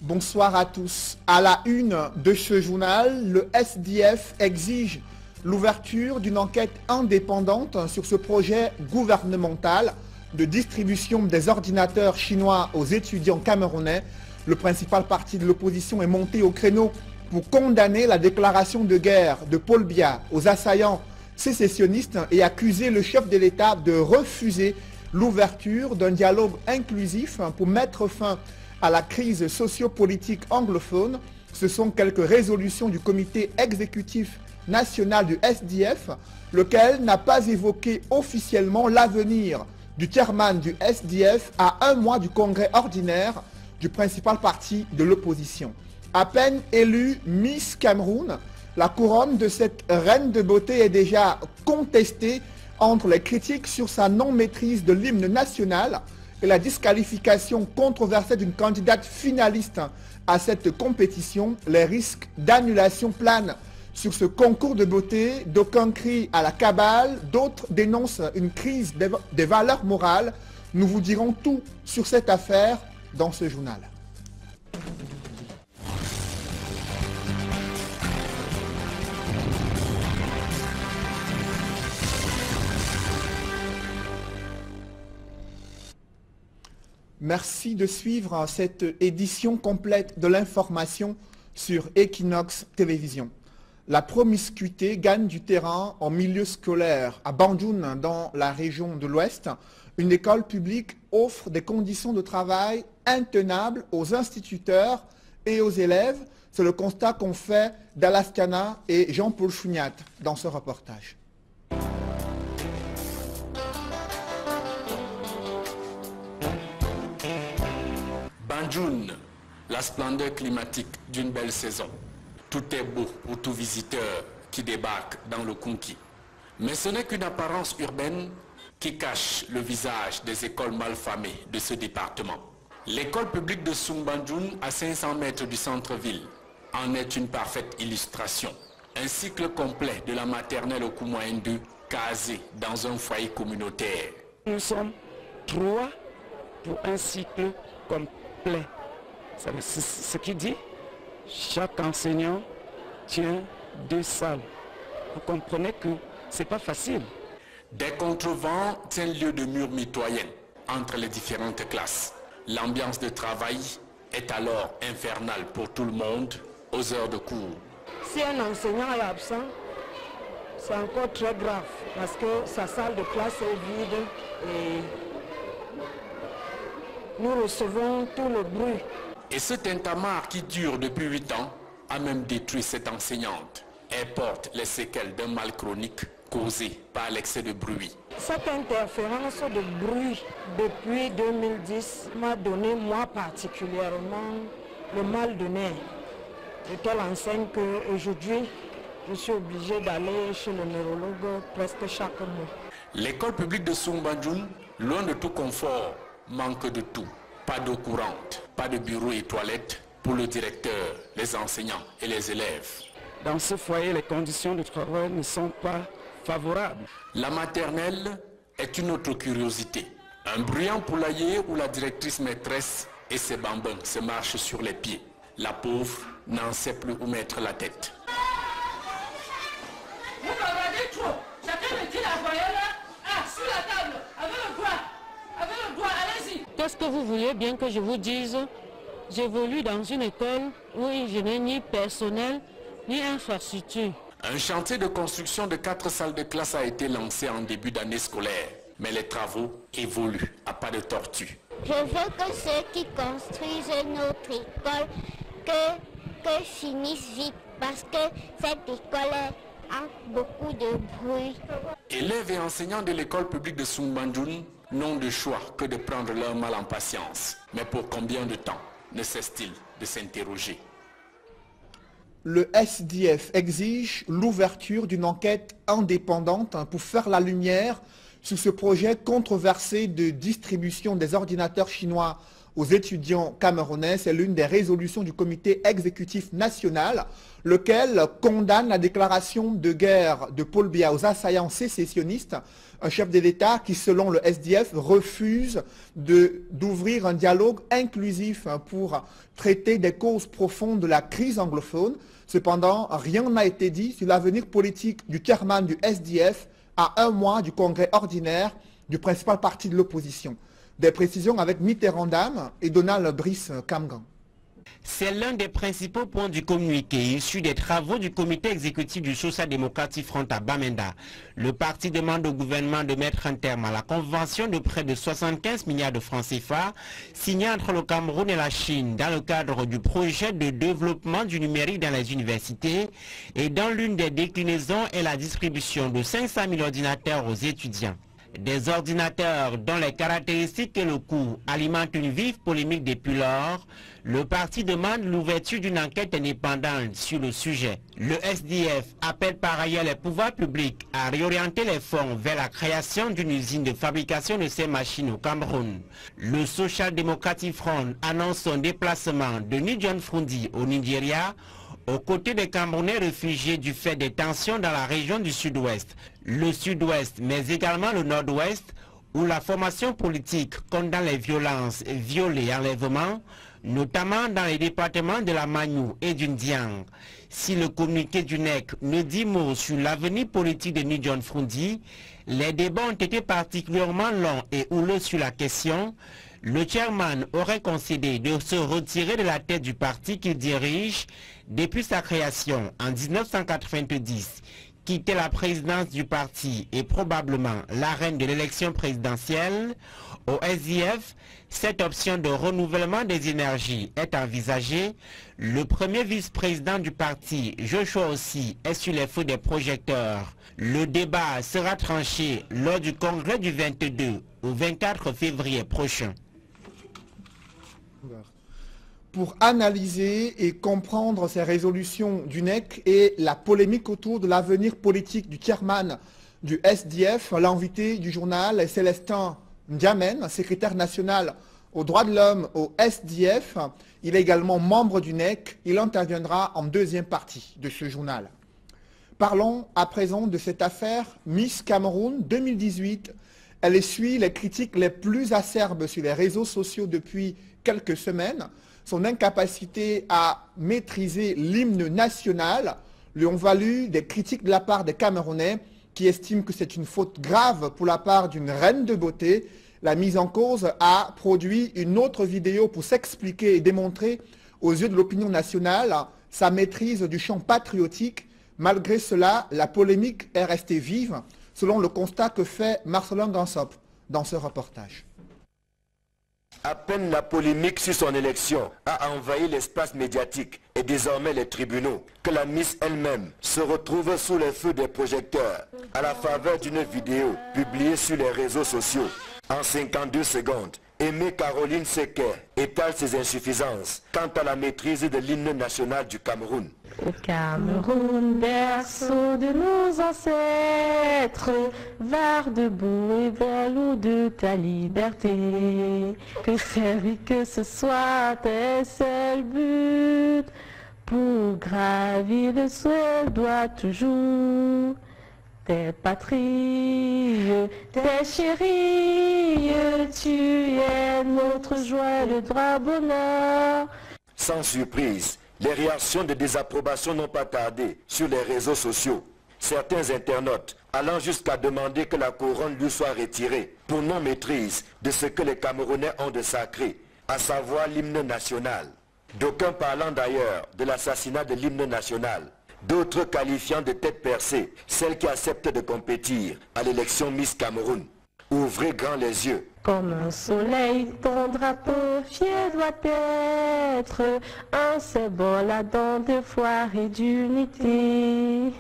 Bonsoir à tous. À la une de ce journal, le SDF exige l'ouverture d'une enquête indépendante sur ce projet gouvernemental de distribution des ordinateurs chinois aux étudiants camerounais. Le principal parti de l'opposition est monté au créneau pour condamner la déclaration de guerre de Paul Biya aux assaillants sécessionnistes et accuser le chef de l'État de refuser l'ouverture d'un dialogue inclusif pour mettre fin à la crise sociopolitique anglophone. Ce sont quelques résolutions du comité exécutif national du SDF, lequel n'a pas évoqué officiellement l'avenir du chairman du SDF à un mois du congrès ordinaire du principal parti de l'opposition. À peine élue Miss Cameroun, la couronne de cette reine de beauté est déjà contestée entre les critiques sur sa non-maîtrise de l'hymne national et la disqualification controversée d'une candidate finaliste à cette compétition. Les risques d'annulation planent sur ce concours de beauté. D'aucuns crient à la cabale, d'autres dénoncent une crise des valeurs morales. Nous vous dirons tout sur cette affaire dans ce journal. Merci de suivre cette édition complète de l'information sur Equinox Télévision. La promiscuité gagne du terrain en milieu scolaire. À Bandjoun, dans la région de l'Ouest, une école publique offre des conditions de travail intenables aux instituteurs et aux élèves. C'est le constat qu'ont fait Dalaskana et Jean-Paul Chouniat dans ce reportage. Bandjoun, la splendeur climatique d'une belle saison. Tout est beau pour tout visiteur qui débarque dans le Konki. Mais ce n'est qu'une apparence urbaine qui cache le visage des écoles malfamées de ce département. L'école publique de Soumbandjoun, à 500 mètres du centre-ville, en est une parfaite illustration. Un cycle complet de la maternelle au Koumoindou, casé dans un foyer communautaire. Nous sommes 3 pour un cycle complet. C'est ce qui dit, chaque enseignant tient 2 salles. Vous comprenez que ce n'est pas facile. Des contrevents tiennent lieu de murs mitoyens entre les différentes classes. L'ambiance de travail est alors infernale pour tout le monde aux heures de cours. Si un enseignant est absent, c'est encore très grave parce que sa salle de classe est vide et nous recevons tout le bruit. Et ce tintamarre qui dure depuis 8 ans a même détruit cette enseignante. Elle porte les séquelles d'un mal chronique causé par l'excès de bruit. Cette interférence de bruit depuis 2010 m'a donné moi particulièrement le mal de nerfs. De telle enseigne qu'aujourd'hui, je suis obligé d'aller chez le neurologue presque chaque mois. L'école publique de Soumbandjoun, loin de tout confort, manque de tout. Pas d'eau courante, pas de bureau et toilettes pour le directeur, les enseignants et les élèves. Dans ce foyer, les conditions de travail ne sont pas favorables. La maternelle est une autre curiosité. Un bruyant poulailler où la directrice maîtresse et ses bambins se marchent sur les pieds. La pauvre n'en sait plus où mettre la tête. Vous regardez trop. Chacun me dit la voyelle là, sur la table, avec le doigt. Avec le doigt, allez-y. Qu'est-ce que vous voulez bien que je vous dise? J'évolue dans une école où je n'ai ni personnel ni infrastructure. Un chantier de construction de 4 salles de classe a été lancé en début d'année scolaire. Mais les travaux évoluent à pas de tortue. Je veux que ceux qui construisent notre école que finissent vite parce que cette école a beaucoup de bruit. Élèves et enseignants de l'école publique de Soumbandjoun n'ont de choix que de prendre leur mal en patience. Mais pour combien de temps ne cesse-t-il de s'interroger? Le SDF exige l'ouverture d'une enquête indépendante pour faire la lumière sur ce projet controversé de distribution des ordinateurs chinois aux étudiants camerounais. C'est l'une des résolutions du comité exécutif national, lequel condamne la déclaration de guerre de Paul Biya aux assaillants sécessionnistes, Un chef de l'État qui, selon le SDF, refuse d'ouvrir un dialogue inclusif pour traiter des causes profondes de la crise anglophone. Cependant, rien n'a été dit sur l'avenir politique du chairman du SDF à un mois du congrès ordinaire du principal parti de l'opposition. Des précisions avec Mitterrand Dame et Donald Brice Kamgan. C'est l'un des principaux points du communiqué issu des travaux du comité exécutif du Social Democratic Front à Bamenda. Le parti demande au gouvernement de mettre un terme à la convention de près de 75 milliards de francs CFA signée entre le Cameroun et la Chine dans le cadre du projet de développement du numérique dans les universités, et dans l'une des déclinaisons est la distribution de 500 000 ordinateurs aux étudiants. Des ordinateurs dont les caractéristiques et le coût alimentent une vive polémique depuis lors. Le parti demande l'ouverture d'une enquête indépendante sur le sujet. Le SDF appelle par ailleurs les pouvoirs publics à réorienter les fonds vers la création d'une usine de fabrication de ces machines au Cameroun. Le Social Democratic Front annonce son déplacement de Nidjon Frundi au Nigeria, aux côtés des Camerounais réfugiés du fait des tensions dans la région du Sud-Ouest. Le Sud-Ouest, mais également le Nord-Ouest, où la formation politique condamne les violences, viols et enlèvements, notamment dans les départements de la Magnou et du Ndiang. Si le communiqué du NEC ne dit mot sur l'avenir politique de Nidjon Frundi, les débats ont été particulièrement longs et houleux sur la question. Le chairman aurait concédé de se retirer de la tête du parti qu'il dirige depuis sa création en 1990, quitter la présidence du parti et probablement l'arène de l'élection présidentielle. Au SDF, cette option de renouvellement des énergies est envisagée. Le premier vice-président du parti, Joshua aussi, est sur les feux des projecteurs. Le débat sera tranché lors du congrès du 22 au 24 février prochain. Pour analyser et comprendre ces résolutions du NEC et la polémique autour de l'avenir politique du chairman du SDF, l'invité du journal est Célestin Ndiamen, secrétaire national aux droits de l'homme au SDF. Il est également membre du NEC. Il interviendra en deuxième partie de ce journal. Parlons à présent de cette affaire Miss Cameroun 2018. Elle essuie les critiques les plus acerbes sur les réseaux sociaux depuis quelques semaines. Son incapacité à maîtriser l'hymne national lui ont valu des critiques de la part des Camerounais qui estiment que c'est une faute grave pour la part d'une reine de beauté. La mise en cause a produit une autre vidéo pour s'expliquer et démontrer aux yeux de l'opinion nationale sa maîtrise du chant patriotique. Malgré cela, la polémique est restée vive, selon le constat que fait Marcelin Gansop dans ce reportage. À peine la polémique sur son élection a envahi l'espace médiatique et désormais les tribunaux, que la Miss elle-même se retrouve sous les feux des projecteurs à la faveur d'une vidéo publiée sur les réseaux sociaux. En 52 secondes, Aimée Caroline Sequet étale ses insuffisances quant à la maîtrise de l'hymne national du Cameroun. Au Cameroun, berceau de nos ancêtres, var debout et vers l'eau de ta liberté. Que servi que ce soit tes seuls buts, pour gravir le ciel doit toujours tes patries, tes chéris, tu es notre joie, le droit bonheur. Sans surprise, les réactions de désapprobation n'ont pas tardé sur les réseaux sociaux. Certains internautes allant jusqu'à demander que la couronne lui soit retirée pour non-maîtrise de ce que les Camerounais ont de sacré, à savoir l'hymne national. D'aucuns parlant d'ailleurs de l'assassinat de l'hymne national. D'autres qualifiant de tête percée celle qui accepte de compétir à l'élection Miss Cameroun. Ouvrez grand les yeux. Comme un soleil, ton drapeau fier doit être un symbole à dents de foi et d'unité.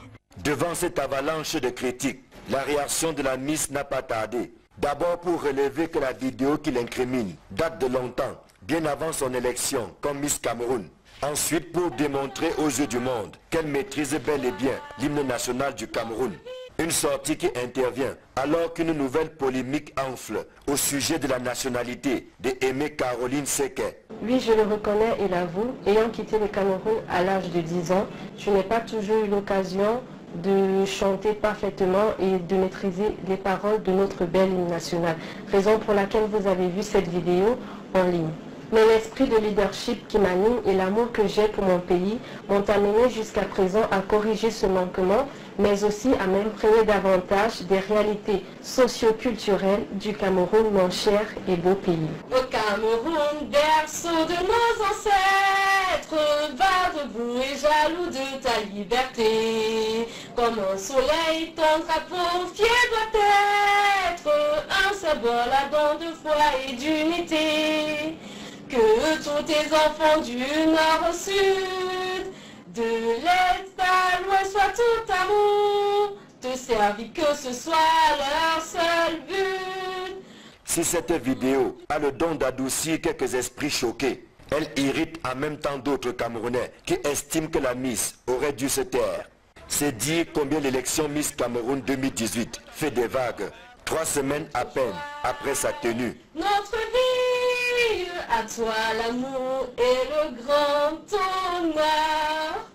Devant cette avalanche de critiques, la réaction de la Miss n'a pas tardé. D'abord pour relever que la vidéo qui l'incrimine date de longtemps, bien avant son élection comme Miss Cameroun. Ensuite pour démontrer aux yeux du monde qu'elle maîtrise bel et bien l'hymne national du Cameroun. Une sortie qui intervient alors qu'une nouvelle polémique enfle au sujet de la nationalité d'Aimée Caroline Sequet. Oui, je le reconnais et l'avoue, ayant quitté le Cameroun à l'âge de 10 ans, je n'ai pas toujours eu l'occasion de chanter parfaitement et de maîtriser les paroles de notre bel hymne national. Raison pour laquelle vous avez vu cette vidéo en ligne. Mais l'esprit de leadership qui m'anime et l'amour que j'ai pour mon pays m'ont amené jusqu'à présent à corriger ce manquement, mais aussi à m'imprégner davantage des réalités socio-culturelles du Cameroun, mon cher et beau pays. Le Cameroun, berceau de nos ancêtres, va debout et jaloux de ta liberté. Comme un soleil, ton drapeau fier doit être un symbole ardent de foi et d'unité. Que tous tes enfants du nord au sud, de l'est à l'ouest soient tout amour, te servir que ce soit leur seul but. Si cette vidéo a le don d'adoucir quelques esprits choqués, elle irrite en même temps d'autres Camerounais qui estiment que la Miss aurait dû se taire. C'est dire combien l'élection Miss Cameroun 2018 fait des vagues, 3 semaines à peine après sa tenue. Notre vie, à toi l'amour et le grand honneur.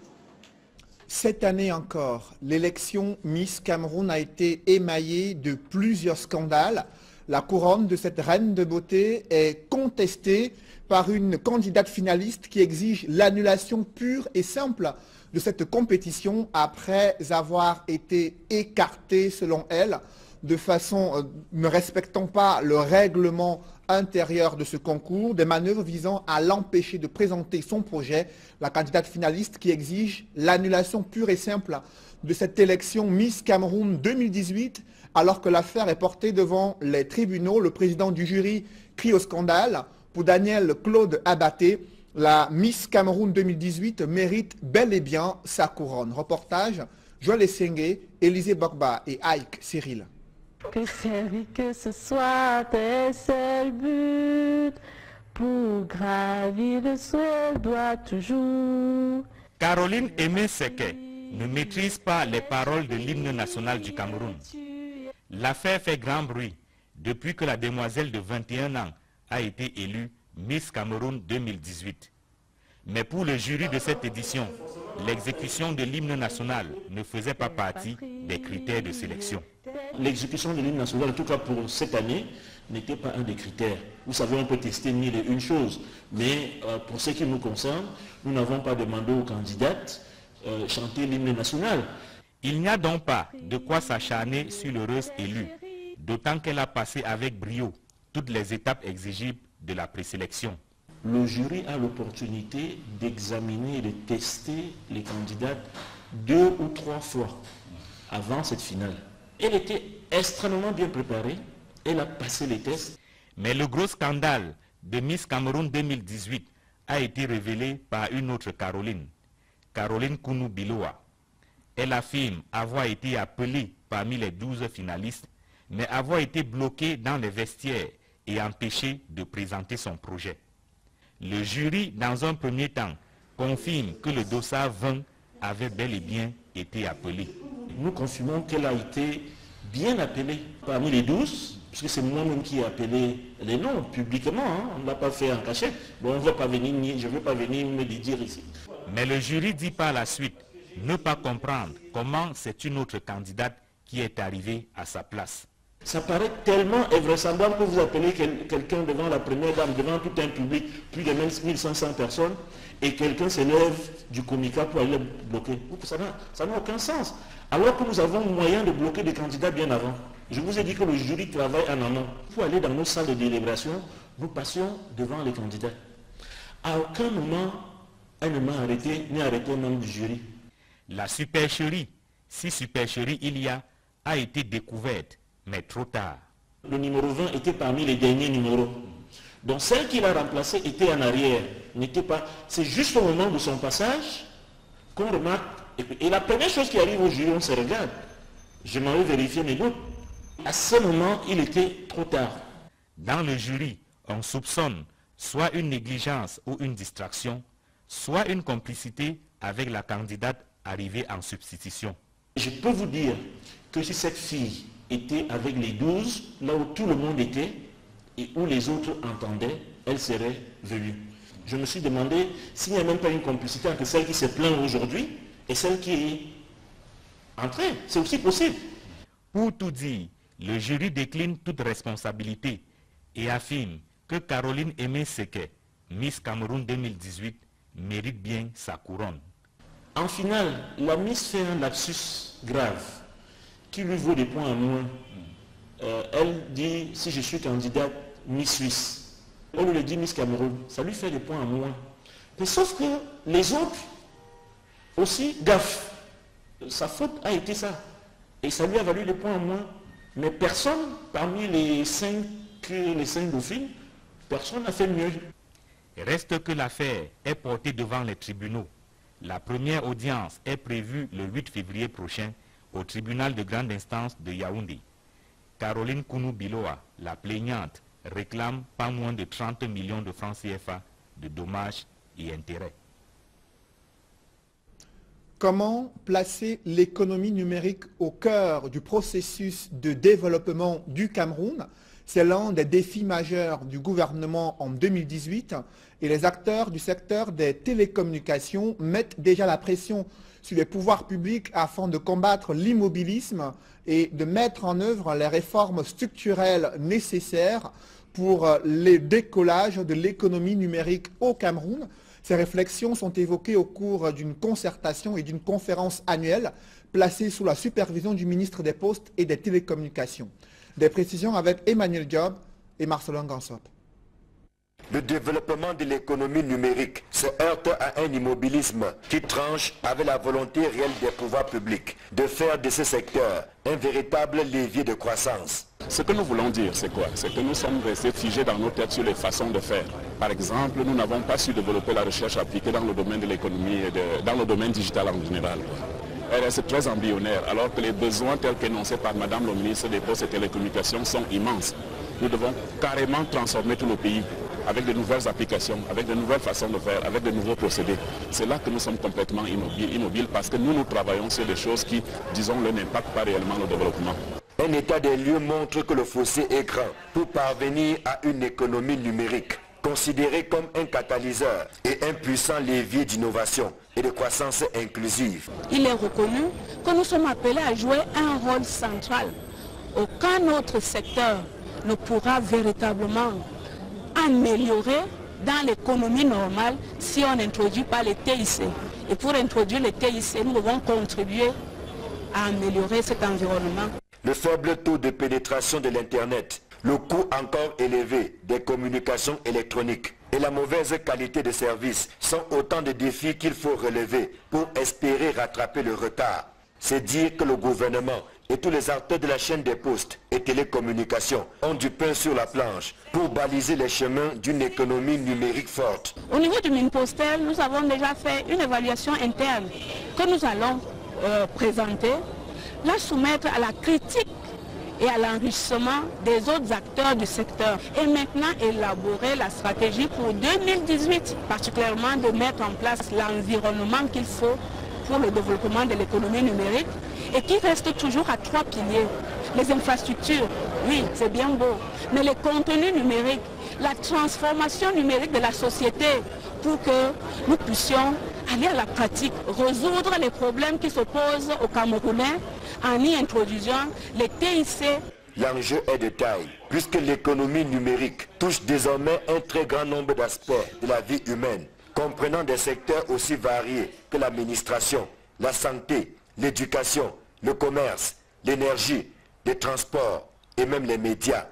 Cette année encore, l'élection Miss Cameroun a été émaillée de plusieurs scandales. La couronne de cette reine de beauté est contestée par une candidate finaliste qui exige l'annulation pure et simple de cette compétition après avoir été écartée, selon elle, de façon ne respectant pas le règlement intérieur de ce concours, des manœuvres visant à l'empêcher de présenter son projet. La candidate finaliste qui exige l'annulation pure et simple de cette élection Miss Cameroun 2018, alors que l'affaire est portée devant les tribunaux. Le président du jury crie au scandale. Pour Daniel Claude Abaté, la Miss Cameroun 2018 mérite bel et bien sa couronne. Reportage, Joël Essengue, Élisée Bokba et Ike Cyril. Que servir que ce soit tes seuls buts, pour gravir le souhait doit toujours. Caroline Aimé Seke ne maîtrise pas les paroles de l'hymne national du Cameroun. L'affaire fait grand bruit depuis que la demoiselle de 21 ans a été élue Miss Cameroun 2018. Mais pour le jury de cette édition, l'exécution de l'hymne national ne faisait pas partie des critères de sélection. L'exécution de l'hymne national, en tout cas pour cette année, n'était pas un des critères. Vous savez, on peut tester mille et une choses, mais pour ce qui nous concerne, nous n'avons pas demandé aux candidates chanter l'hymne national. Il n'y a donc pas de quoi s'acharner sur l'heureuse élue, d'autant qu'elle a passé avec brio toutes les étapes exigibles de la présélection. Le jury a l'opportunité d'examiner et de tester les candidates 2 ou 3 fois avant cette finale. Elle était extrêmement bien préparée, elle a passé les tests. Mais le gros scandale de Miss Cameroun 2018 a été révélé par une autre Caroline, Caroline Kounou Biloa. Elle affirme avoir été appelée parmi les 12 finalistes, mais avoir été bloquée dans les vestiaires et empêchée de présenter son projet. Le jury, dans un premier temps, confirme que le dossard 20 avait bel et bien été appelé. Nous confirmons qu'elle a été bien appelée parmi les 12, parce que c'est moi-même qui ai appelé les noms publiquement, hein. On ne l'a pas fait en cachette. Bon, je ne veux pas venir me le dire ici. Mais le jury dit par la suite ne pas comprendre comment c'est une autre candidate qui est arrivée à sa place. Ça paraît tellement invraisemblable que vous appelez quelqu'un devant la première dame, devant tout un public, plus de 1500 personnes, et quelqu'un s'élève du comica pour aller bloquer. Ça n'a aucun sens. Alors que nous avons moyen de bloquer des candidats bien avant. Je vous ai dit que le jury travaille en amont. Pour aller dans nos salles de délibération, nous passions devant les candidats. À aucun moment, elle ne m'a arrêté, ni arrêté au nom du jury. La supercherie, si supercherie il y a été découverte, mais trop tard. Le numéro 20 était parmi les derniers numéros. Donc celle qui l'a remplacée était en arrière. N'était pas. C'est juste au moment de son passage qu'on remarque. Et la première chose qui arrive au jury, on se regarde. Je m'en vais vérifier mes doutes. À ce moment, il était trop tard. Dans le jury, on soupçonne soit une négligence ou une distraction, soit une complicité avec la candidate arrivée en substitution. Je peux vous dire que si cette fille était avec les 12, là où tout le monde était, et où les autres entendaient, elle serait venue. Je me suis demandé s'il n'y a même pas une complicité entre celle qui se plaint aujourd'hui et celle qui est entrer. C'est aussi possible. Pour tout dire, le jury décline toute responsabilité et affirme que Caroline Aimé Seke, Miss Cameroun 2018, mérite bien sa couronne. En finale, la Miss fait un lapsus grave qui lui vaut des points en moins. Elle dit, si je suis candidate Miss Suisse, on lui dit Miss Cameroun, ça lui fait des points en moins. Mais sauf que les autres aussi gaffent. Sa faute a été ça. Et ça lui a valu des points en moins. Mais personne, parmi les cinq dauphines, personne n'a fait mieux. Reste que l'affaire est portée devant les tribunaux. La première audience est prévue le 8 février prochain au tribunal de grande instance de Yaoundé. Caroline Kounou Biloa, la plaignante, réclame pas moins de 30 millions de francs CFA de dommages et intérêts. Comment placer l'économie numérique au cœur du processus de développement du Cameroun? C'est l'un des défis majeurs du gouvernement en 2018 et les acteurs du secteur des télécommunications mettent déjà la pression sur les pouvoirs publics afin de combattre l'immobilisme et de mettre en œuvre les réformes structurelles nécessaires pour le décollage de l'économie numérique au Cameroun. Ces réflexions sont évoquées au cours d'une concertation et d'une conférence annuelle placée sous la supervision du ministre des Postes et des Télécommunications. Des précisions avec Emmanuel Diop et Marcelin Gansop. Le développement de l'économie numérique se heurte à un immobilisme qui tranche avec la volonté réelle des pouvoirs publics de faire de ce secteur un véritable levier de croissance. Ce que nous voulons dire, c'est quoi? C'est que nous sommes restés figés dans nos têtes sur les façons de faire. Par exemple, nous n'avons pas su développer la recherche appliquée dans le domaine de l'économie et dans le domaine digital en général. Elle reste très embryonnaire, alors que les besoins tels qu'énoncés par Madame le ministre des Postes et Télécommunications sont immenses. Nous devons carrément transformer tout le pays avec de nouvelles applications, avec de nouvelles façons de faire, avec de nouveaux procédés. C'est là que nous sommes complètement immobiles parce que nous travaillons sur des choses qui, disons, n'impactent pas réellement le développement. Un état des lieux montre que le fossé est grand pour parvenir à une économie numérique, considérée comme un catalyseur et un puissant levier d'innovation et de croissance inclusive. Il est reconnu que nous sommes appelés à jouer un rôle central. Aucun autre secteur ne pourra véritablement améliorer dans l'économie normale si on n'introduit pas les TIC. Et pour introduire les TIC, nous devons contribuer à améliorer cet environnement. Le faible taux de pénétration de l'Internet, le coût encore élevé des communications électroniques et la mauvaise qualité de service sont autant de défis qu'il faut relever pour espérer rattraper le retard. C'est dire que le gouvernement et tous les acteurs de la chaîne des postes et télécommunications ont du pain sur la planche pour baliser les chemins d'une économie numérique forte. Au niveau du Minpostel, nous avons déjà fait une évaluation interne que nous allons présenter, la soumettre à la critique et à l'enrichissement des autres acteurs du secteur. Et maintenant élaborer la stratégie pour 2018, particulièrement de mettre en place l'environnement qu'il faut pour le développement de l'économie numérique et qui reste toujours à 3 piliers. Les infrastructures, oui, c'est bien beau, mais les contenus numériques, la transformation numérique de la société pour que nous puissions aller à la pratique, résoudre les problèmes qui se posent aux Camerounais en y introduisant les TIC. L'enjeu est de taille, puisque l'économie numérique touche désormais un très grand nombre d'aspects de la vie humaine, comprenant des secteurs aussi variés que l'administration, la santé, l'éducation, le commerce, l'énergie, les transports et même les médias.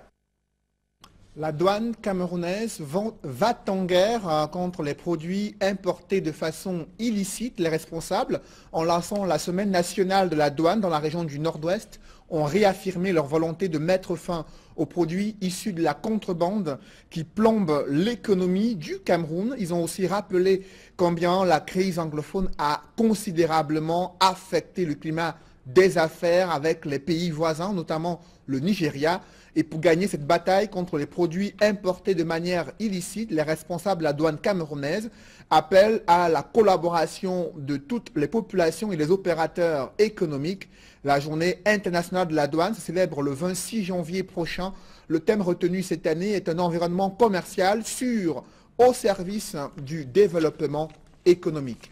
La douane camerounaise va en guerre contre les produits importés de façon illicite. Les responsables, en lançant la semaine nationale de la douane dans la région du Nord-Ouest, ont réaffirmé leur volonté de mettre fin aux produits issus de la contrebande qui plombent l'économie du Cameroun. Ils ont aussi rappelé combien la crise anglophone a considérablement affecté le climat des affaires avec les pays voisins, notamment le Nigeria. Et pour gagner cette bataille contre les produits importés de manière illicite, les responsables de la douane camerounaise appellent à la collaboration de toutes les populations et les opérateurs économiques. La journée internationale de la douane se célèbre le 26 janvier prochain. Le thème retenu cette année est un environnement commercial sûr au service du développement économique.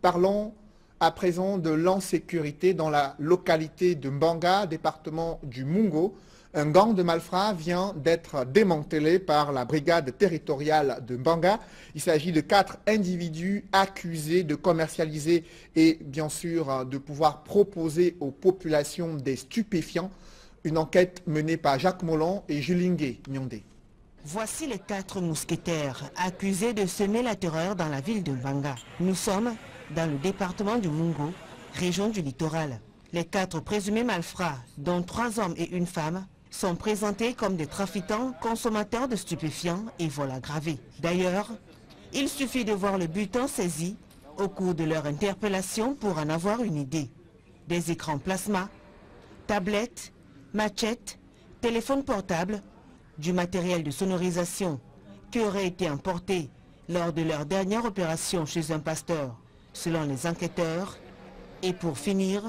Parlons à présent de l'insécurité dans la localité de Mbanga, département du Mungo. Un gang de malfrats vient d'être démantelé par la brigade territoriale de Mbanga. Il s'agit de 4 individus accusés de commercialiser et bien sûr de pouvoir proposer aux populations des stupéfiants. Une enquête menée par Jacques Molon et Julingue Nyondé. Voici les 4 mousquetaires accusés de semer la terreur dans la ville de Mbanga. Nous sommes dans le département du Mungo, région du littoral. Les 4 présumés malfrats, dont 3 hommes et une femme, sont présentés comme des trafiquants, consommateurs de stupéfiants et vols aggravés. D'ailleurs, il suffit de voir le butin saisi au cours de leur interpellation pour en avoir une idée. Des écrans plasma, tablettes, machettes, téléphones portables, du matériel de sonorisation qui aurait été importé lors de leur dernière opération chez un pasteur, selon les enquêteurs, et pour finir,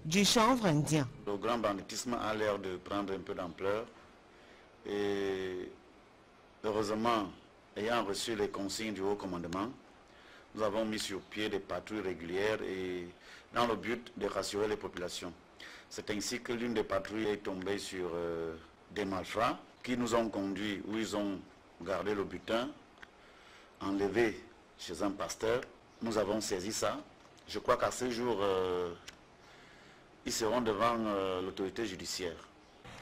du chanvre indien. Le grand banditisme a l'air de prendre un peu d'ampleur et heureusement, ayant reçu les consignes du haut commandement, nous avons mis sur pied des patrouilles régulières et dans le but de rassurer les populations. C'est ainsi que l'une des patrouilles est tombée sur des malfrats qui nous ont conduits où ils ont gardé le butin, enlevé chez un pasteur. Nous avons saisi ça. Je crois qu'à ce jour, ils seront devant l'autorité judiciaire.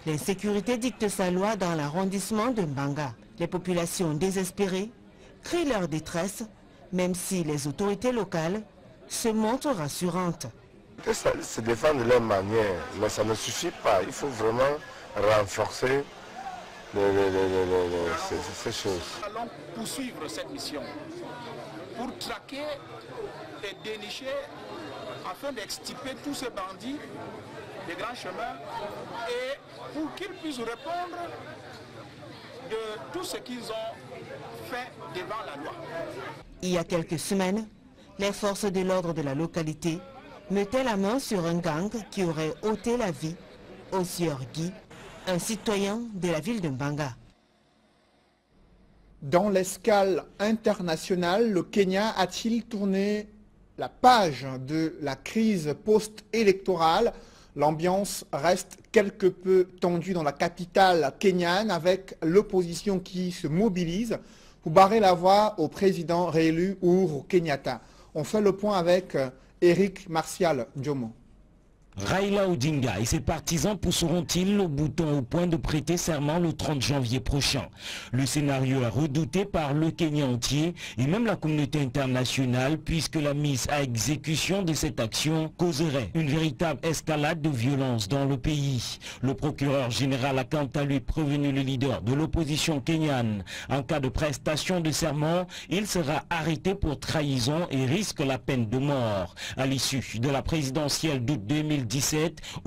L'insécurité dicte sa loi dans l'arrondissement de Mbanga. Les populations désespérées crient leur détresse, même si les autorités locales se montrent rassurantes. Ça se défend de leur manière, mais ça ne suffit pas. Il faut vraiment renforcer ces choses. Nous allons poursuivre cette mission pour traquer et dénicher afin d'extirper tous ces bandits des grands chemins et pour qu'ils puissent répondre de tout ce qu'ils ont fait devant la loi. Il y a quelques semaines, les forces de l'ordre de la localité mettaient la main sur un gang qui aurait ôté la vie au sieur Guy, un citoyen de la ville de Mbanga. Dans l'escale internationale, le Kenya a-t-il tourné la page de la crise post-électorale? L'ambiance reste quelque peu tendue dans la capitale kenyane avec l'opposition qui se mobilise pour barrer la voie au président réélu Uhuru Kenyatta. On fait le point avec Eric Martial Djomo. Raila Odinga et ses partisans pousseront-ils le bouton au point de prêter serment le 30 janvier prochain? Le scénario est redouté par le Kenya entier et même la communauté internationale puisque la mise à exécution de cette action causerait une véritable escalade de violence dans le pays. Le procureur général a quant à lui prévenu le leader de l'opposition kenyane. En cas de prestation de serment, il sera arrêté pour trahison et risque la peine de mort. À l'issue de la présidentielle d'août 2017,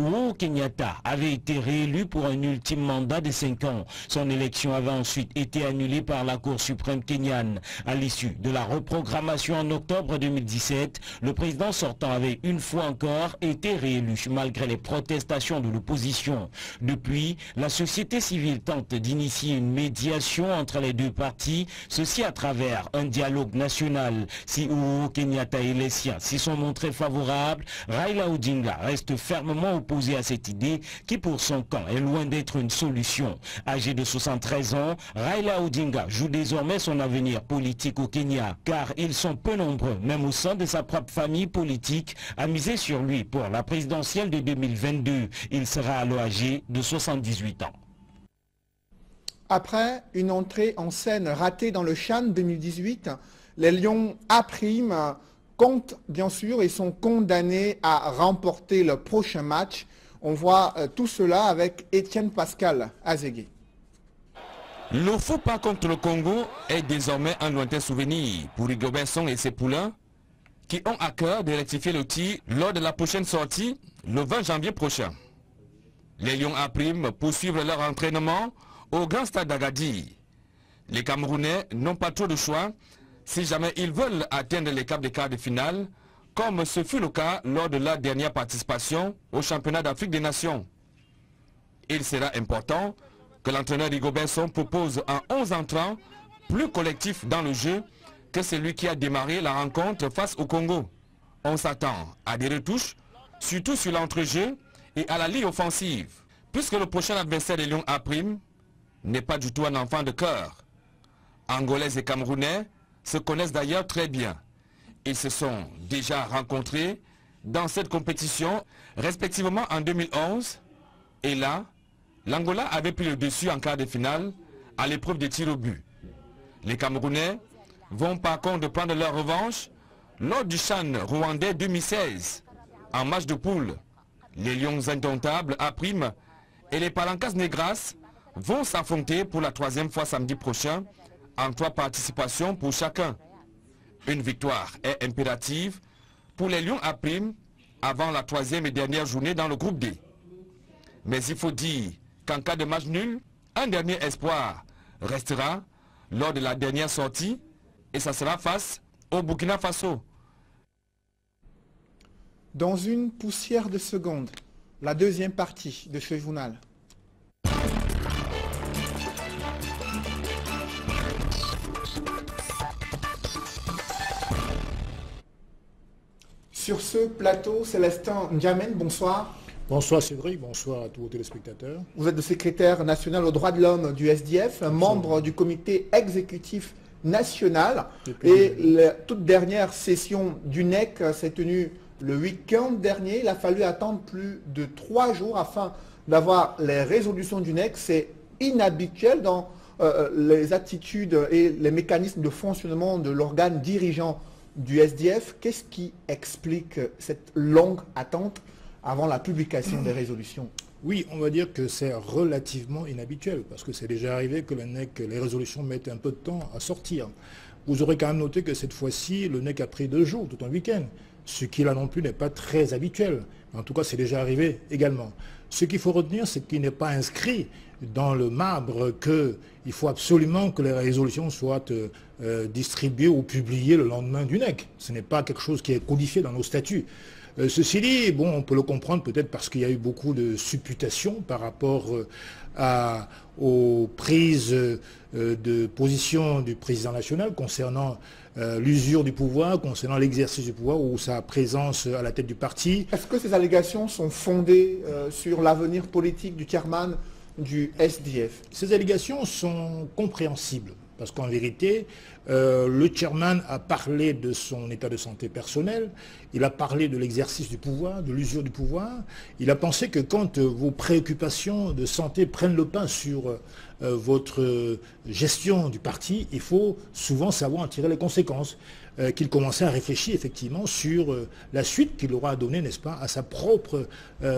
Uhuru Kenyatta avait été réélu pour un ultime mandat de 5 ans. Son élection avait ensuite été annulée par la Cour suprême kenyane. À l'issue de la reprogrammation en octobre 2017, le président sortant avait une fois encore été réélu malgré les protestations de l'opposition. Depuis, la société civile tente d'initier une médiation entre les deux partis, ceci à travers un dialogue national. Si Uhuru Kenyatta et les siens s'y sont montrés favorables, Raila Odinga reste fermement opposé à cette idée qui pour son camp est loin d'être une solution. Âgé de 73 ans, Raila Odinga joue désormais son avenir politique au Kenya car ils sont peu nombreux, même au sein de sa propre famille politique, à miser sur lui pour la présidentielle de 2022. Il sera alors âgé de 78 ans. Après une entrée en scène ratée dans le CHAN 2018, les Lions A' comptent bien sûr et sont condamnés à remporter le prochain match. On voit tout cela avec Étienne Pascal Azégué. Le faux pas contre le Congo est désormais un lointain souvenir pour Rigobert Song et ses poulains qui ont à cœur de rectifier le tir lors de la prochaine sortie le 20 janvier prochain. Les Lions A' poursuivent leur entraînement au Grand Stade d'Agadir. Les Camerounais n'ont pas trop de choix si jamais ils veulent atteindre les quarts de finale, comme ce fut le cas lors de leur dernière participation au championnat d'Afrique des Nations. Il sera important que l'entraîneur Rigobert Song propose un 11 entrants plus collectif dans le jeu que celui qui a démarré la rencontre face au Congo. On s'attend à des retouches, surtout sur l'entrejeu et à la ligne offensive, puisque le prochain adversaire des Lions A' n'est pas du tout un enfant de cœur. Angolais et Camerounais se connaissent d'ailleurs très bien. Ils se sont déjà rencontrés dans cette compétition, respectivement en 2011, et là, l'Angola avait pris le dessus en quart de finale à l'épreuve des tirs au but. Les Camerounais vont par contre prendre leur revanche lors du CHAN rwandais 2016. En match de poule, les Lions indomptables A' et les Palancas Negras vont s'affronter pour la 3e fois samedi prochain en 3 participations pour chacun. Une victoire est impérative pour les Lions A' avant la 3e et dernière journée dans le groupe D. Mais il faut dire qu'en cas de match nul, un dernier espoir restera lors de la dernière sortie et ça sera face au Burkina Faso. Dans une poussière de seconde, la deuxième partie de ce journal. Sur ce plateau, Célestin Ndiamen, bonsoir. Bonsoir Cédric, bonsoir à tous vos téléspectateurs. Vous êtes le secrétaire national aux droits de l'homme du SDF, membre du comité exécutif national. Et la toute dernière session du NEC s'est tenue le week-end dernier. Il a fallu attendre plus de 3 jours afin d'avoir les résolutions du NEC. C'est inhabituel dans les attitudes et les mécanismes de fonctionnement de l'organe dirigeant du SDF. Qu'est-ce qui explique cette longue attente avant la publication des résolutions? Oui, on va dire que c'est relativement inhabituel, parce que c'est déjà arrivé que le NEC, les résolutions mettent un peu de temps à sortir. Vous aurez quand même noté que cette fois-ci, le NEC a pris 2 jours, tout un week-end, ce qui là non plus n'est pas très habituel. En tout cas, c'est déjà arrivé également. Ce qu'il faut retenir, c'est qu'il n'est pas inscrit dans le marbre qu'il faut absolument que les résolutions soient distribuées ou publiées le lendemain du NEC. Ce n'est pas quelque chose qui est codifié dans nos statuts. Ceci dit, bon, on peut le comprendre peut-être parce qu'il y a eu beaucoup de supputations par rapport aux prises de position du président national concernant l'usure du pouvoir, concernant l'exercice du pouvoir ou sa présence à la tête du parti. Est-ce que ces allégations sont fondées sur l'avenir politique du chairman du SDF? Ces allégations sont compréhensibles. Parce qu'en vérité, le chairman a parlé de son état de santé personnel, il a parlé de l'exercice du pouvoir, de l'usure du pouvoir. Il a pensé que quand vos préoccupations de santé prennent le pas sur votre gestion du parti, il faut souvent savoir en tirer les conséquences. Qu'il commençait à réfléchir effectivement sur la suite qu'il aura à donner, n'est-ce pas, à sa propre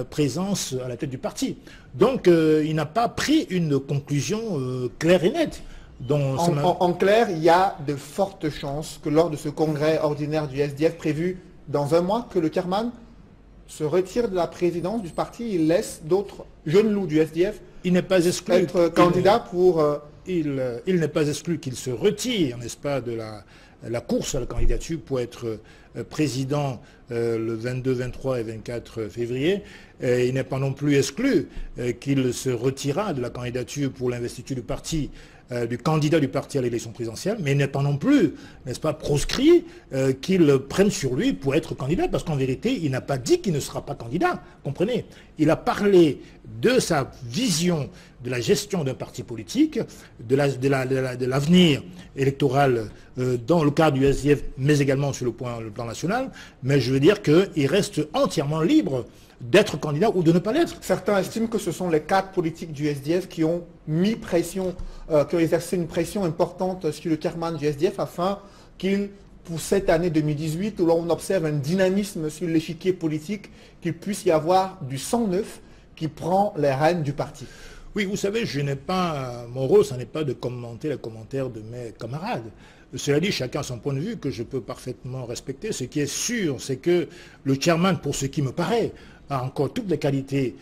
présence à la tête du parti. Donc il n'a pas pris une conclusion claire et nette. En clair, il y a de fortes chances que lors de ce congrès ordinaire du SDF prévu dans 1 mois, que le chairman se retire de la présidence du parti, il laisse d'autres jeunes loups du SDF être candidats pour... Il n'est pas exclu qu'il se retire, n'est-ce pas, de la course à la candidature pour être président le 22, 23 et 24 février. Il n'est pas non plus exclu qu'il se retirera de la candidature pour l'investiture du parti, du candidat du parti à l'élection présidentielle, mais il n'est pas non plus, n'est-ce pas, proscrit qu'il prenne sur lui pour être candidat, parce qu'en vérité, il n'a pas dit qu'il ne sera pas candidat, comprenez. Il a parlé de sa vision de la gestion d'un parti politique, de l'avenir électoral dans le cadre du SDF, mais également sur le plan national, mais je veux dire qu'il reste entièrement libre d'être candidat ou de ne pas l'être. Certains estiment que ce sont les cadres politiques du SDF qui ont mis pression, qui ont exercé une pression importante sur le chairman du SDF afin qu'il, pour cette année 2018, où l'on observe un dynamisme sur l'échiquier politique, qu'il puisse y avoir du sang neuf qui prend les rênes du parti. Oui, vous savez, mon rôle, ce n'est pas de commenter les commentaires de mes camarades. Cela dit, chacun a son point de vue que je peux parfaitement respecter. Ce qui est sûr, c'est que le chairman, pour ce qui me paraît, a encore toutes les qualités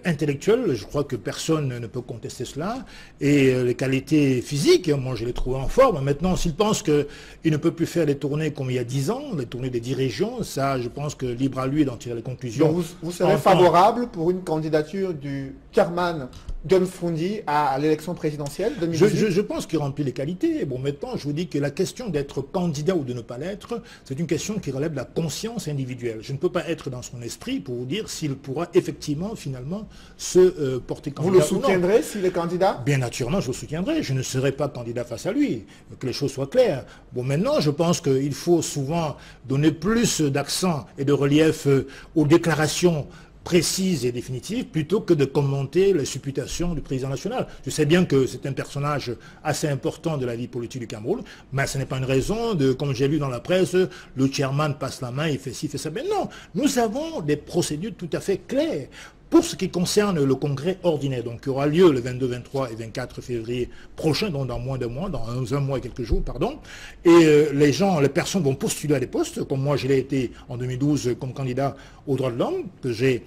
intellectuelles, je crois que personne ne peut contester cela, et les qualités physiques, moi je les trouve en forme. Maintenant, s'il pense qu'il ne peut plus faire les tournées comme il y a 10 ans, les tournées des dirigeants, ça je pense que libre à lui d'en tirer les conclusions. Donc vous serez favorable pour une candidature du chairman John Froundi à l'élection présidentielle 2018? Je pense qu'il remplit les qualités. Bon, maintenant, je vous dis que la question d'être candidat ou de ne pas l'être, c'est une question qui relève de la conscience individuelle. Je ne peux pas être dans son esprit pour vous dire s'il pourra effectivement, finalement, se porter candidat. Vous le soutiendrez s'il est candidat? Bien naturellement, je le soutiendrai. Je ne serai pas candidat face à lui. Que les choses soient claires. Bon, maintenant, je pense qu'il faut souvent donner plus d'accent et de relief aux déclarations précise et définitive, plutôt que de commenter les supputations du président national. Je sais bien que c'est un personnage assez important de la vie politique du Cameroun, mais ce n'est pas une raison de, comme j'ai lu dans la presse, le chairman passe la main, il fait ci, il fait ça. Mais non, nous avons des procédures tout à fait claires. Pour ce qui concerne le congrès ordinaire, donc qui aura lieu le 22, 23 et 24 février prochain, donc dans moins d'un mois, dans un mois et quelques jours, pardon, et les personnes vont postuler à des postes, comme moi je l'ai été en 2012 comme candidat aux droits de l'homme, que j'ai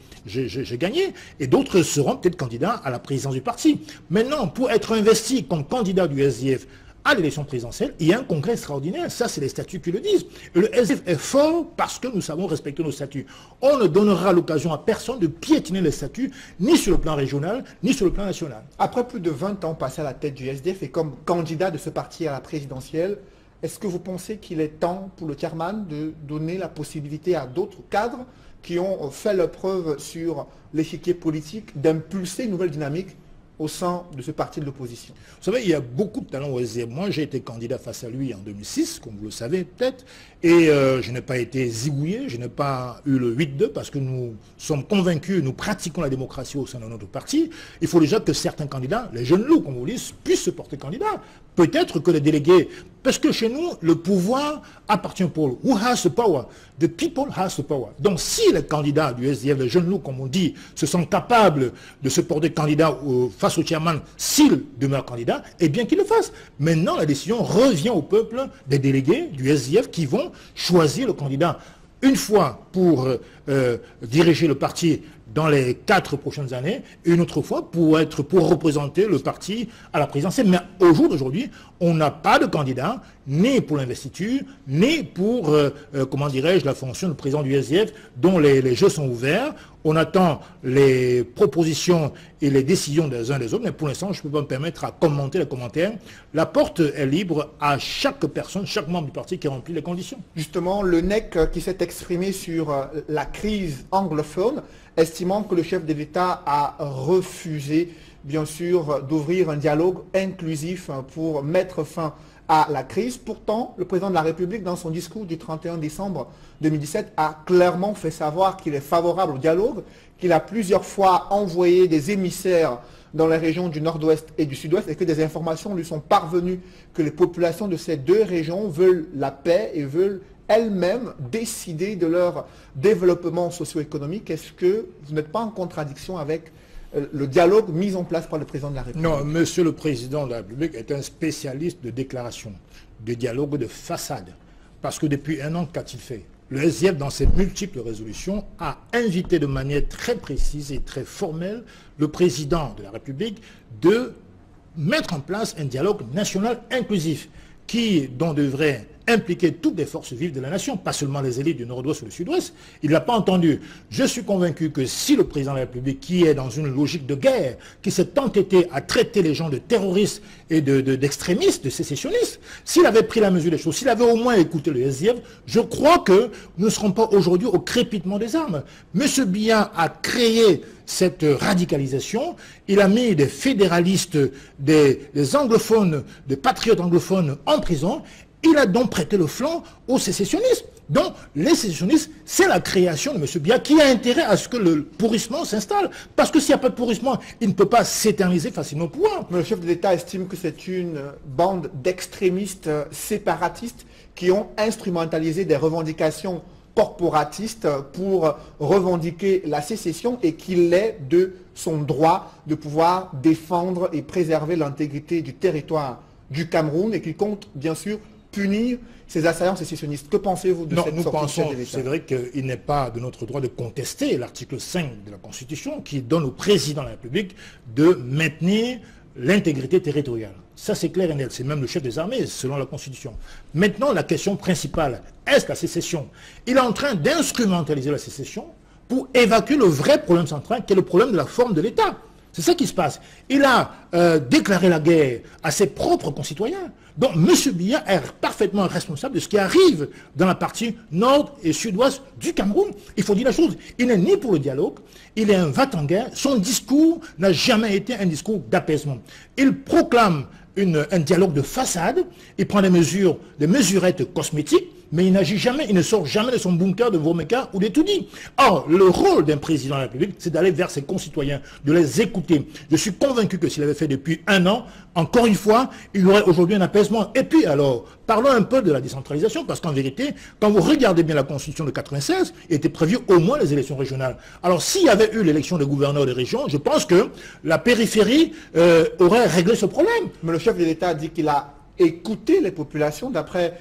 gagné, et d'autres seront peut-être candidats à la présidence du parti. Maintenant, pour être investi comme candidat du SDF à l'élection présidentielle, il y a un congrès extraordinaire. Ça, c'est les statuts qui le disent. Et le SDF est fort parce que nous savons respecter nos statuts. On ne donnera l'occasion à personne de piétiner les statuts, ni sur le plan régional, ni sur le plan national. Après plus de 20 ans passés à la tête du SDF et comme candidat de ce parti à la présidentielle, est-ce que vous pensez qu'il est temps pour le chairman de donner la possibilité à d'autres cadres qui ont fait leur preuve sur l'échiquier politique d'impulser une nouvelle dynamique au sein de ce parti de l'opposition? Vous savez, il y a beaucoup de talents au SDF. Moi, j'ai été candidat face à lui en 2006, comme vous le savez peut-être, et je n'ai pas été zigouillé, je n'ai pas eu le 8-2, parce que nous sommes convaincus, nous pratiquons la démocratie au sein de notre parti. Il faut déjà que certains candidats, les jeunes loups, comme vous le dites, puissent se porter candidat. Peut-être que les délégués, parce que chez nous, le pouvoir appartient au peuple. Who has the power? The people has the power. Donc si les candidats du SDF, les jeunes loups, comme on dit, se sont capables de se porter candidat face au chairman, s'ils demeurent candidats, eh bien qu'ils le fassent. Maintenant, la décision revient au peuple des délégués du SDF qui vont choisir le candidat. Une fois pour diriger le parti dans les 4 prochaines années, et une autre fois pour représenter le parti à la présidentielle. Mais au jour d'aujourd'hui, on n'a pas de candidat, ni pour l'investiture, ni pour, comment dirais-je, la fonction de président du SDF, dont les jeux sont ouverts. On attend les propositions et les décisions des uns des autres, mais pour l'instant, je ne peux pas me permettre à commenter les commentaires. La porte est libre à chaque personne, chaque membre du parti qui remplit les conditions. Justement, le NEC qui s'est exprimé sur la crise anglophone, estimant que le chef de l'État a refusé, bien sûr, d'ouvrir un dialogue inclusif pour mettre fin à la crise. Pourtant, le président de la République, dans son discours du 31 décembre 2017, a clairement fait savoir qu'il est favorable au dialogue, qu'il a plusieurs fois envoyé des émissaires dans les régions du nord-ouest et du sud-ouest et que des informations lui sont parvenues que les populations de ces deux régions veulent la paix et veulent elles-mêmes décider de leur développement socio-économique. Est-ce que vous n'êtes pas en contradiction avec le dialogue mis en place par le président de la République? Non, monsieur le président de la République est un spécialiste de déclaration, de dialogue de façade. Parce que depuis un an, qu'a-t-il fait? Le SDF, dans ses multiples résolutions, a invité de manière très précise et très formelle le président de la République de mettre en place un dialogue national inclusif dont devrait impliquer toutes les forces vives de la nation, pas seulement les élites du nord-ouest ou du sud-ouest. Il ne l'a pas entendu. Je suis convaincu que si le président de la République, qui est dans une logique de guerre, qui s'est entêté à traiter les gens de terroristes et d'extrémistes, de sécessionnistes, s'il avait pris la mesure des choses, s'il avait au moins écouté le SDF, je crois que nous ne serons pas aujourd'hui au crépitement des armes. M. Biya a créé cette radicalisation, il a mis des fédéralistes, des anglophones, des patriotes anglophones en prison. Il a donc prêté le flanc aux sécessionnistes. Donc, les sécessionnistes, c'est la création de M. Biya qui a intérêt à ce que le pourrissement s'installe. Parce que s'il n'y a pas de pourrissement, il ne peut pas s'éterniser facilement au pouvoir. Mais le chef de l'État estime que c'est une bande d'extrémistes séparatistes qui ont instrumentalisé des revendications corporatistes pour revendiquer la sécession et qu'il est de son droit de pouvoir défendre et préserver l'intégrité du territoire du Cameroun et qu'il compte bien sûr punir ces assaillants sécessionnistes. Que pensez-vous de cette sortie de l'État? C'est vrai qu'il n'est pas de notre droit de contester l'article 5 de la Constitution qui donne au président de la République de maintenir l'intégrité territoriale. Ça, c'est clair et net. C'est même le chef des armées, selon la Constitution. Maintenant, la question principale, est-ce la sécession? Il est en train d'instrumentaliser la sécession pour évacuer le vrai problème central, qui est le problème de la forme de l'État. C'est ça qui se passe. Il a déclaré la guerre à ses propres concitoyens. Donc M. Biya est parfaitement responsable de ce qui arrive dans la partie nord et sud-ouest du Cameroun. Il faut dire la chose. Il n'est ni pour le dialogue, il est un va-t-en-guerre. Son discours n'a jamais été un discours d'apaisement. Il proclame un dialogue de façade, il prend des mesurettes cosmétiques, mais il n'agit jamais, il ne sort jamais de son bunker de Vomeka ou de Toudi. Or, le rôle d'un président de la République, c'est d'aller vers ses concitoyens, de les écouter. Je suis convaincu que s'il avait fait depuis 1 an, encore une fois, il y aurait aujourd'hui un apaisement. Et puis alors, parlons un peu de la décentralisation, parce qu'en vérité, quand vous regardez bien la Constitution de 96, il était prévu au moins les élections régionales. Alors, s'il y avait eu l'élection des gouverneurs des régions, je pense que la périphérie aurait réglé ce problème. Mais le chef de l'État a dit qu'il a écouté les populations d'après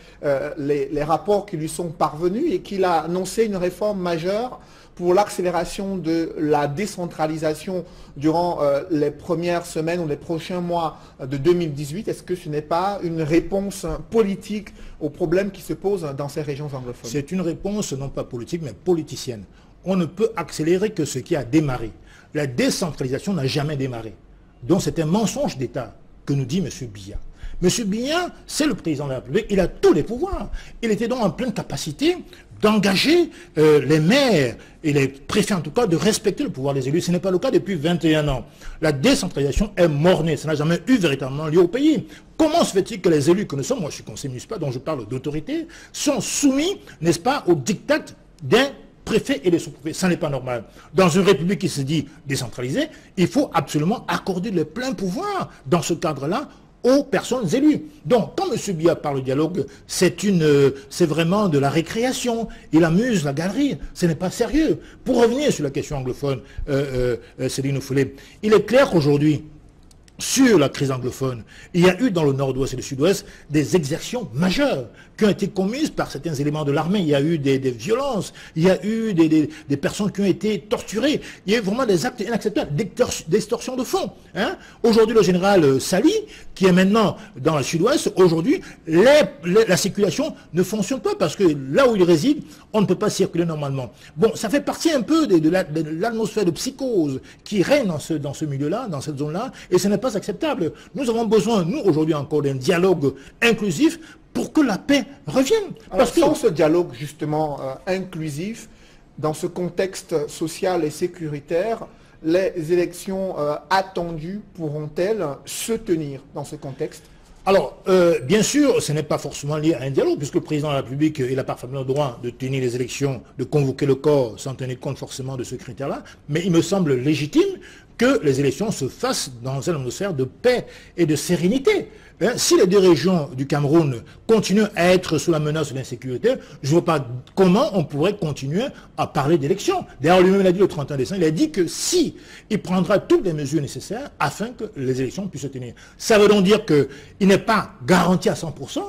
les rapports qui lui sont parvenus et qu'il a annoncé une réforme majeure pour l'accélération de la décentralisation durant les premières semaines ou les prochains mois de 2018. Est-ce que ce n'est pas une réponse politique aux problèmes qui se posent dans ces régions anglophones? C'est une réponse non pas politique mais politicienne. On ne peut accélérer que ce qui a démarré. La décentralisation n'a jamais démarré. Donc c'est un mensonge d'État que nous dit M. Biya. M. Biya, c'est le président de la République, il a tous les pouvoirs. Il était donc en pleine capacité d'engager les maires et les préfets en tout cas de respecter le pouvoir des élus. Ce n'est pas le cas depuis 21 ans. La décentralisation est mornée, ça n'a jamais eu véritablement lieu au pays. Comment se fait-il que les élus que nous sommes, moi je suis conseiller municipal dont je parle d'autorité, sont soumis, n'est-ce pas, au diktat d'un préfet et des sous-préfets? Ça n'est pas normal. Dans une république qui se dit décentralisée, il faut absolument accorder le plein pouvoir dans ce cadre-là aux personnes élues. Donc, quand M. Biya parle de dialogue, c'est vraiment de la récréation. Il amuse la galerie. Ce n'est pas sérieux. Pour revenir sur la question anglophone, Céline Ofoulé, il est clair qu'aujourd'hui, sur la crise anglophone, il y a eu dans le nord-ouest et le sud-ouest des exactions majeures qui ont été commises par certains éléments de l'armée. Il y a eu des violences, il y a eu des personnes qui ont été torturées. Il y a eu vraiment des actes inacceptables, d'extorsion de fonds. Hein. Aujourd'hui, le général Sali, qui est maintenant dans le sud-ouest, aujourd'hui, la circulation ne fonctionne pas parce que là où il réside, on ne peut pas circuler normalement. Bon, ça fait partie un peu de l'atmosphère de psychose qui règne dans ce milieu-là, dans cette zone-là, et ce n'est pas acceptable. Nous avons besoin, nous, aujourd'hui encore, d'un dialogue inclusif pour que la paix revienne. Parce que sans ce dialogue, justement, inclusif, dans ce contexte social et sécuritaire, les élections attendues pourront-elles se tenir dans ce contexte? Alors, bien sûr, ce n'est pas forcément lié à un dialogue, puisque le président de la République, il a parfaitement le droit de tenir les élections, de convoquer le corps sans tenir compte forcément de ce critère-là, mais il me semble légitime que les élections se fassent dans une atmosphère de paix et de sérénité. Hein, si les deux régions du Cameroun continuent à être sous la menace de l'insécurité, je ne vois pas comment on pourrait continuer à parler d'élections. D'ailleurs, lui-même l'a dit le 31 décembre, il a dit que si il prendra toutes les mesures nécessaires afin que les élections puissent se tenir. Ça veut donc dire qu'il n'est pas garanti à 100%,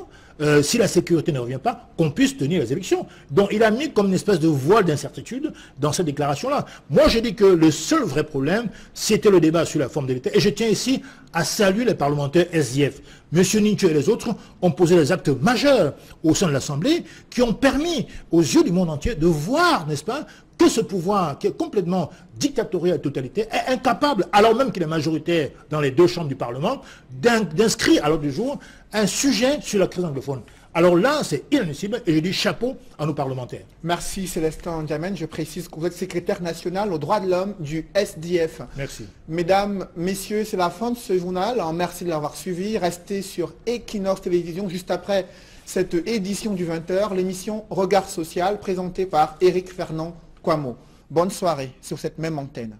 si la sécurité ne revient pas, qu'on puisse tenir les élections. Donc il a mis comme une espèce de voile d'incertitude dans cette déclaration-là. Moi je dis que le seul vrai problème, c'était le débat sur la forme de l'État. Et je tiens ici à saluer les parlementaires SDF. M. Nincho et les autres ont posé des actes majeurs au sein de l'Assemblée qui ont permis aux yeux du monde entier de voir, n'est-ce pas, que ce pouvoir qui est complètement dictatorial et totalité est incapable, alors même qu'il est majoritaire dans les deux chambres du Parlement, d'inscrire à l'ordre du jour un sujet sur la crise anglophone. Alors là, c'est inadmissible et je dis chapeau à nos parlementaires. Merci Célestin Ndiamène. Je précise que vous êtes secrétaire national aux droits de l'homme du SDF. Merci. Mesdames, messieurs, c'est la fin de ce journal. Merci de l'avoir suivi. Restez sur Equinox Télévision juste après cette édition du 20h, l'émission Regard Social présentée par Éric Fernand Kouamo. Bonne soirée sur cette même antenne.